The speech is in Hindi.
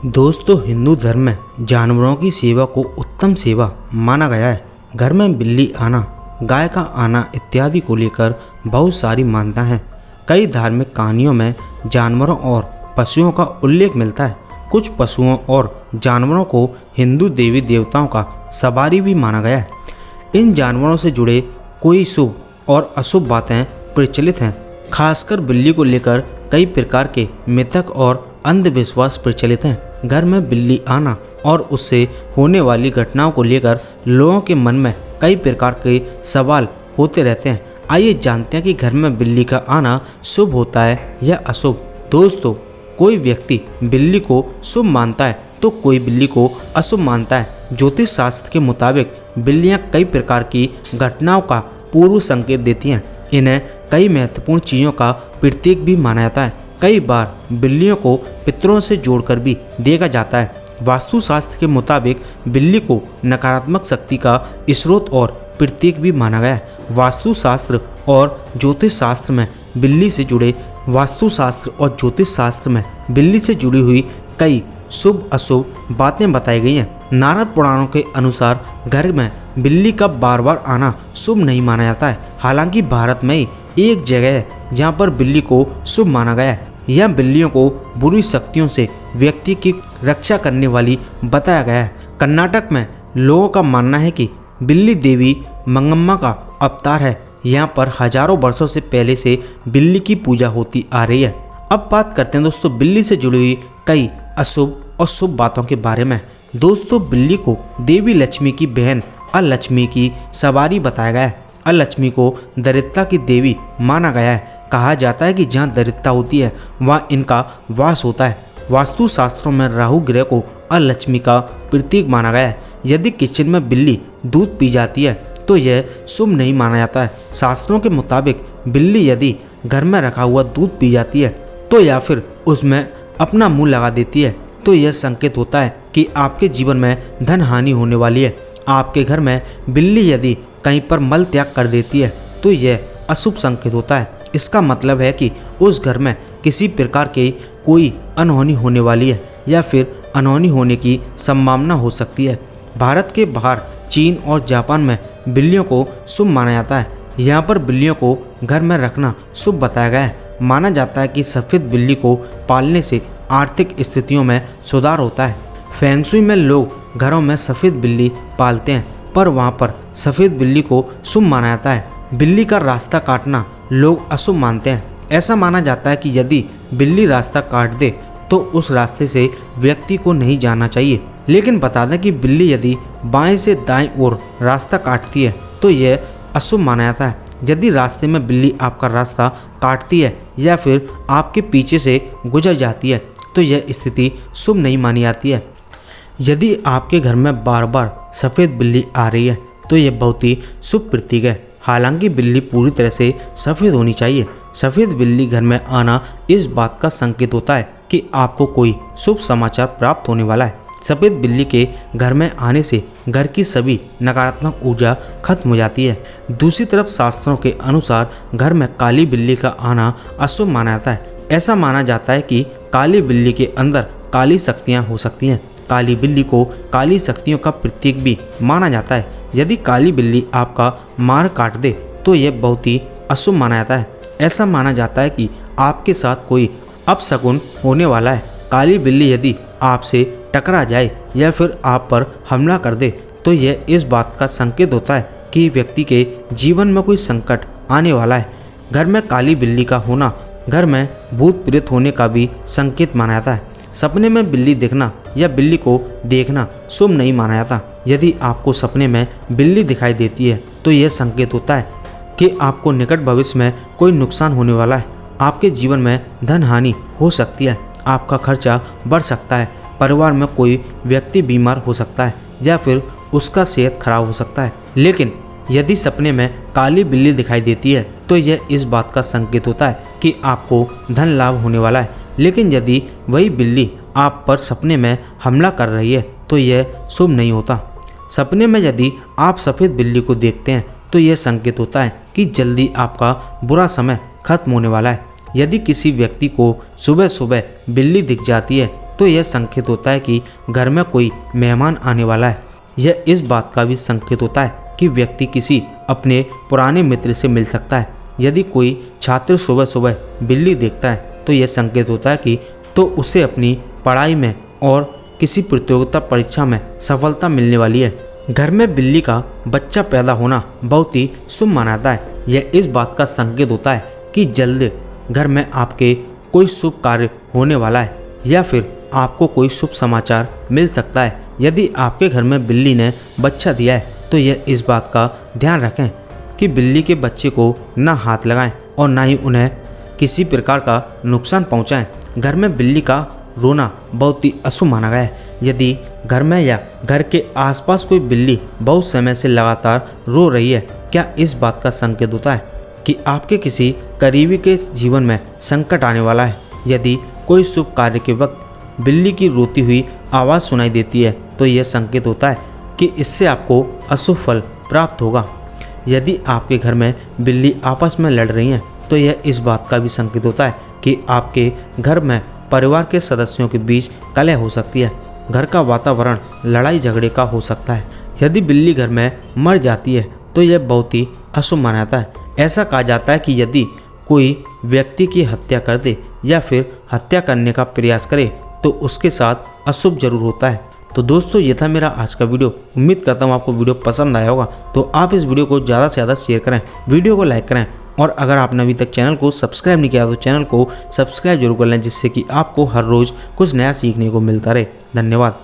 दोस्तों, हिंदू धर्म में जानवरों की सेवा को उत्तम सेवा माना गया है। घर में बिल्ली आना, गाय का आना इत्यादि को लेकर बहुत सारी मान्यता हैं। कई धार्मिक कहानियों में जानवरों और पशुओं का उल्लेख मिलता है। कुछ पशुओं और जानवरों को हिंदू देवी देवताओं का सवारी भी माना गया है। इन जानवरों से जुड़े कोई शुभ और अशुभ बातें प्रचलित हैं। खासकर बिल्ली को लेकर कई प्रकार के मिथक और अंधविश्वास प्रचलित हैं। घर में बिल्ली आना और उससे होने वाली घटनाओं को लेकर लोगों के मन में कई प्रकार के सवाल होते रहते हैं। आइए जानते हैं कि घर में बिल्ली का आना शुभ होता है या अशुभ। दोस्तों, कोई व्यक्ति बिल्ली को शुभ मानता है तो कोई बिल्ली को अशुभ मानता है। ज्योतिष शास्त्र के मुताबिक बिल्लियां कई प्रकार की घटनाओं का पूर्व संकेत देती हैं। इन्हें कई महत्वपूर्ण चीज़ों का प्रतीक भी माना जाता है। कई बार बिल्लियों को पितरों से जोड़कर भी देखा जाता है। वास्तुशास्त्र के मुताबिक बिल्ली को नकारात्मक शक्ति का स्रोत और प्रतीक भी माना गया है। वास्तुशास्त्र और ज्योतिष शास्त्र में बिल्ली से जुड़ी हुई कई शुभ अशुभ बातें बताई गई हैं। नारद पुराणों के अनुसार घर में बिल्ली का बार बार आना शुभ नहीं माना जाता है। हालांकि भारत में एक जगह है जहाँ पर बिल्ली को शुभ माना गया है। यह बिल्लियों को बुरी शक्तियों से व्यक्ति की रक्षा करने वाली बताया गया है। कर्नाटक में लोगों का मानना है कि बिल्ली देवी मंगम्मा का अवतार है। यहाँ पर हजारों वर्षों से पहले से बिल्ली की पूजा होती आ रही है। अब बात करते हैं दोस्तों बिल्ली से जुड़ी हुई कई अशुभ और शुभ बातों के बारे में। दोस्तों, बिल्ली को देवी लक्ष्मी की बहन अलक्ष्मी की सवारी बताया गया है। अलक्ष्मी को दरिद्रता की देवी माना गया है। कहा जाता है कि जहाँ दरिद्रता होती है वहाँ इनका वास होता है। वास्तु शास्त्रों में राहु ग्रह को अलक्ष्मी का प्रतीक माना गया है। यदि किचन में बिल्ली दूध पी जाती है तो यह शुभ नहीं माना जाता है। शास्त्रों के मुताबिक बिल्ली यदि घर में रखा हुआ दूध पी जाती है तो या फिर उसमें अपना मुंह लगा देती है तो यह संकेत होता है कि आपके जीवन में धन हानि होने वाली है। आपके घर में बिल्ली यदि कहीं पर मल त्याग कर देती है तो यह अशुभ संकेत होता है। इसका मतलब है कि उस घर में किसी प्रकार की कोई अनहोनी होने वाली है या फिर अनहोनी होने की संभावना हो सकती है। भारत के बाहर चीन और जापान में बिल्लियों को शुभ माना जाता है। यहाँ पर बिल्लियों को घर में रखना शुभ बताया गया है। माना जाता है कि सफ़ेद बिल्ली को पालने से आर्थिक स्थितियों में सुधार होता है। फेंग शुई में लोग घरों में सफ़ेद बिल्ली पालते हैं, पर वहाँ पर सफ़ेद बिल्ली को शुभ माना जाता है। बिल्ली का रास्ता काटना लोग अशुभ मानते हैं। ऐसा माना जाता है कि यदि बिल्ली रास्ता काट दे तो उस रास्ते से व्यक्ति को नहीं जाना चाहिए। लेकिन बता दें कि बिल्ली यदि बाएं से दाएं ओर रास्ता काटती है तो यह अशुभ माना जाता है। यदि रास्ते में बिल्ली आपका रास्ता काटती है या फिर आपके पीछे से गुजर जाती है तो यह स्थिति शुभ नहीं मानी जाती है। यदि आपके घर में बार बार सफ़ेद बिल्ली आ रही है तो यह बहुत ही शुभ प्रतीक है। हालांकि बिल्ली पूरी तरह से सफ़ेद होनी चाहिए। सफ़ेद बिल्ली घर में आना इस बात का संकेत होता है कि आपको कोई शुभ समाचार प्राप्त होने वाला है। सफ़ेद बिल्ली के घर में आने से घर की सभी नकारात्मक ऊर्जा खत्म हो जाती है। दूसरी तरफ शास्त्रों के अनुसार घर में काली बिल्ली का आना अशुभ माना जाता है। ऐसा माना जाता है कि काली बिल्ली के अंदर काली शक्तियाँ हो सकती हैं। काली बिल्ली को काली शक्तियों का प्रतीक भी माना जाता है। यदि काली बिल्ली आपका मार काट दे तो यह बहुत ही अशुभ माना जाता है। ऐसा माना जाता है कि आपके साथ कोई अपशकुन होने वाला है। काली बिल्ली यदि आपसे टकरा जाए या फिर आप पर हमला कर दे तो यह इस बात का संकेत होता है कि व्यक्ति के जीवन में कोई संकट आने वाला है। घर में काली बिल्ली का होना घर में भूत प्रेत होने का भी संकेत माना जाता है। सपने में बिल्ली देखना या बिल्ली को देखना शुभ नहीं माना जाता। यदि आपको सपने में बिल्ली दिखाई देती है तो यह संकेत होता है कि आपको निकट भविष्य में कोई नुकसान होने वाला है। आपके जीवन में धन हानि हो सकती है। आपका खर्चा बढ़ सकता है। परिवार में कोई व्यक्ति बीमार हो सकता है या फिर उसका सेहत खराब हो सकता है। लेकिन यदि सपने में काली बिल्ली दिखाई देती है तो यह इस बात का संकेत होता है कि आपको धन लाभ होने वाला है। लेकिन यदि वही बिल्ली आप पर सपने में हमला कर रही है तो यह शुभ नहीं होता। सपने में यदि आप सफ़ेद बिल्ली को देखते हैं तो यह संकेत होता है कि जल्दी आपका बुरा समय खत्म होने वाला है। यदि किसी व्यक्ति को सुबह सुबह बिल्ली दिख जाती है तो यह संकेत होता है कि घर में कोई मेहमान आने वाला है। यह इस बात का भी संकेत होता है कि व्यक्ति किसी अपने पुराने मित्र से मिल सकता है। यदि कोई छात्र सुबह सुबह बिल्ली देखता है तो यह संकेत होता है कि उसे अपनी पढ़ाई में और किसी प्रतियोगिता परीक्षा में सफलता मिलने वाली है। घर में बिल्ली का बच्चा पैदा होना बहुत ही शुभ माना जाता है। यह इस बात का संकेत होता है कि जल्द घर में आपके कोई शुभ कार्य होने वाला है या फिर आपको कोई शुभ समाचार मिल सकता है। यदि आपके घर में बिल्ली ने बच्चा दिया है तो यह इस बात का ध्यान रखें कि बिल्ली के बच्चे को ना हाथ लगाएं और ना ही उन्हें किसी प्रकार का नुकसान पहुंचाएं। घर में बिल्ली का रोना बहुत ही अशुभ माना गया है। यदि घर में या घर के आसपास कोई बिल्ली बहुत समय से लगातार रो रही है, क्या इस बात का संकेत होता है कि आपके किसी करीबी के जीवन में संकट आने वाला है। यदि कोई शुभ कार्य के वक्त बिल्ली की रोती हुई आवाज़ सुनाई देती है तो यह संकेत होता है कि इससे आपको अशुभ फल प्राप्त होगा। यदि आपके घर में बिल्ली आपस में लड़ रही हैं तो यह इस बात का भी संकेत होता है कि आपके घर में परिवार के सदस्यों के बीच कलह हो सकती है। घर का वातावरण लड़ाई झगड़े का हो सकता है। यदि बिल्ली घर में मर जाती है तो यह बहुत ही अशुभ माना जाता है। ऐसा कहा जाता है कि यदि कोई व्यक्ति की हत्या कर दे या फिर हत्या करने का प्रयास करे तो उसके साथ अशुभ जरूर होता है। तो दोस्तों, ये था मेरा आज का वीडियो। उम्मीद करता हूँ आपको वीडियो पसंद आया होगा। तो आप इस वीडियो को ज़्यादा से ज़्यादा शेयर करें, वीडियो को लाइक करें और अगर आपने अभी तक चैनल को सब्सक्राइब नहीं किया तो चैनल को सब्सक्राइब जरूर कर लें, जिससे कि आपको हर रोज़ कुछ नया सीखने को मिलता रहे। धन्यवाद।